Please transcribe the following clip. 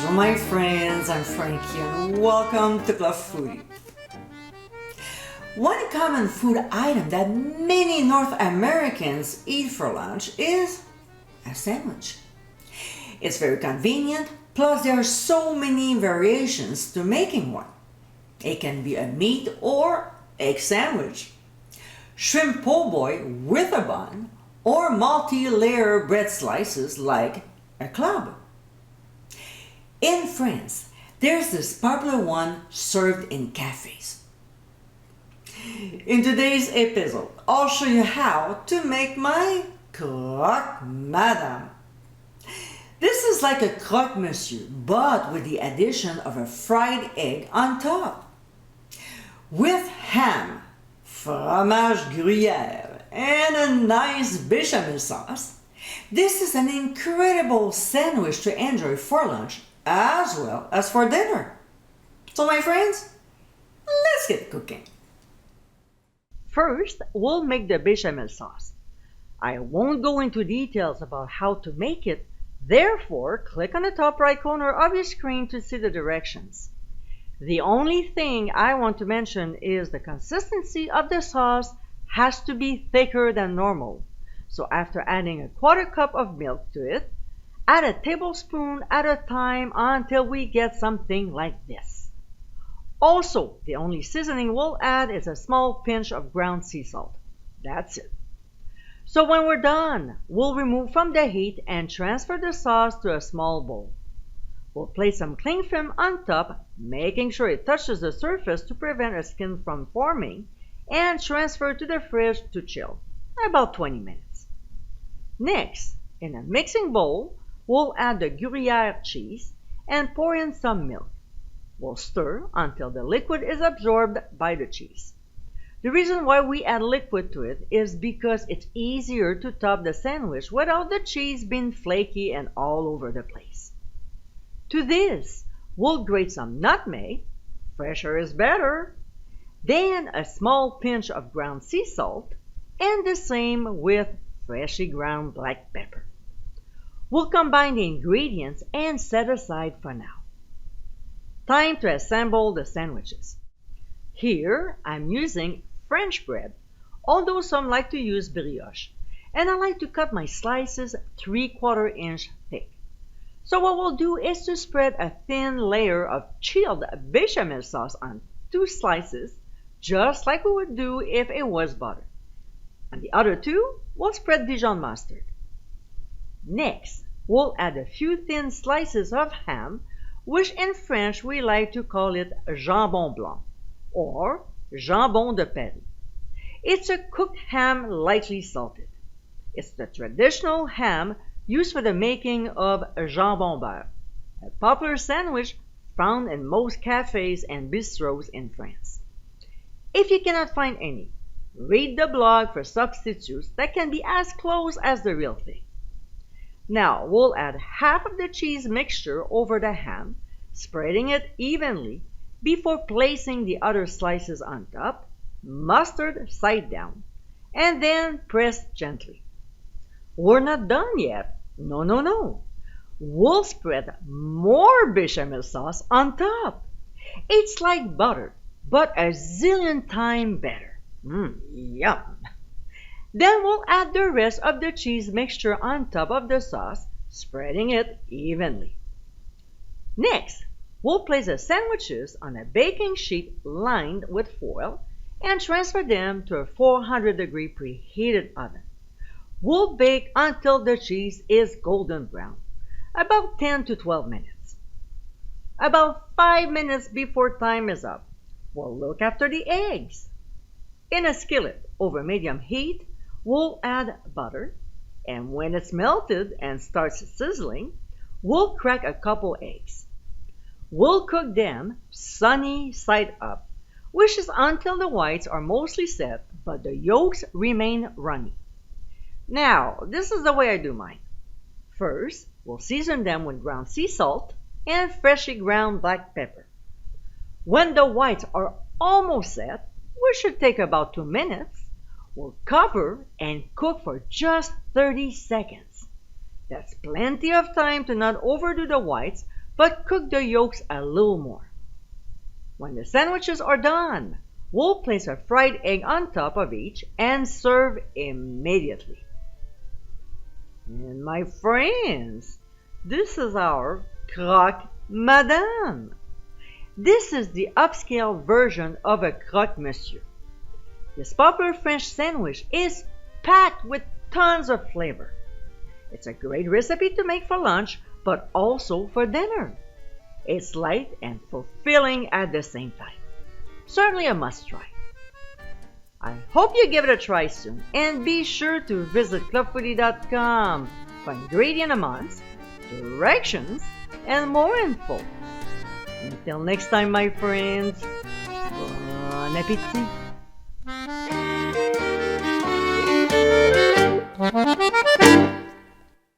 Bonjour my friends, I'm Frankie and welcome to Club Foodie. One common food item that many North Americans eat for lunch is a sandwich. It's very convenient, plus there are so many variations to making one. It can be a meat or egg sandwich, shrimp po' boy with a bun, or multi-layer bread slices like a club. In France, there's this popular one served in cafes. In today's episode, I'll show you how to make my Croque-madame. This is like a croque-monsieur, but with the addition of a fried egg on top. With ham, fromage gruyere, and a nice Bechamel sauce, this is an incredible sandwich to enjoy for lunch as well as for dinner. So my friends, let's get cooking. First, we'll make the Bechamel sauce. I won't go into details about how to make it, therefore click on the top right corner of your screen to see the directions. The only thing I want to mention is the consistency of the sauce has to be thicker than normal. So after adding a quarter cup of milk to it, add a tablespoon at a time until we get something like this. Also, the only seasoning we'll add is a small pinch of ground sea salt. That's it. So when we're done, we'll remove from the heat and transfer the sauce to a small bowl. We'll place some cling film on top, making sure it touches the surface to prevent a skin from forming, and transfer to the fridge to chill, about 20 minutes. Next, in a mixing bowl, we'll add the Gruyere cheese and pour in some milk. We'll stir until the liquid is absorbed by the cheese. The reason why we add liquid to it is because it's easier to top the sandwich without the cheese being flaky and all over the place. To this, we'll grate some nutmeg, fresher is better, then a small pinch of ground sea salt, and the same with freshly ground black pepper. We'll combine the ingredients and set aside for now. Time to assemble the sandwiches. Here, I'm using French bread, although some like to use brioche, and I like to cut my slices 3/4 inch thick. So what we'll do is to spread a thin layer of chilled bechamel sauce on 2 slices, just like we would do if it was butter. On the other 2, we'll spread Dijon mustard. Next, we'll add a few thin slices of ham, which in French we like to call it jambon blanc, or jambon de Paris. It's a cooked ham lightly salted. It's the traditional ham used for the making of jambon beurre, a popular sandwich found in most cafes and bistros in France. If you cannot find any, read the blog for substitutes that can be as close as the real thing. Now, we'll add half of the cheese mixture over the ham, spreading it evenly before placing the other slices on top, mustard side down, and then press gently. We're not done yet. No. We'll spread more bechamel sauce on top. It's like butter, but a zillion times better. Yum! Then we'll add the rest of the cheese mixture on top of the sauce, spreading it evenly. Next, we'll place the sandwiches on a baking sheet lined with foil and transfer them to a 400-degree preheated oven. We'll bake until the cheese is golden brown, about 10 to 12 minutes. About 5 minutes before time is up, we'll look after the eggs. In a skillet over medium heat, we'll add butter, and when it's melted and starts sizzling, we'll crack a couple eggs. We'll cook them sunny side up, which is until the whites are mostly set but the yolks remain runny. Now, this is the way I do mine. First, we'll season them with ground sea salt and freshly ground black pepper. When the whites are almost set, which should take about 2 minutes, we'll cover and cook for just 30 seconds. That's plenty of time to not overdo the whites, but cook the yolks a little more. When the sandwiches are done, we'll place a fried egg on top of each and serve immediately. And my friends, this is our Croque-madame. This is the upscale version of a croque-monsieur. This popular French sandwich is packed with tons of flavor. It's a great recipe to make for lunch, but also for dinner. It's light and fulfilling at the same time. Certainly a must-try. I hope you give it a try soon, and be sure to visit clubfoodie.com for ingredient amounts, directions, and more info. Until next time, my friends, bon appétit!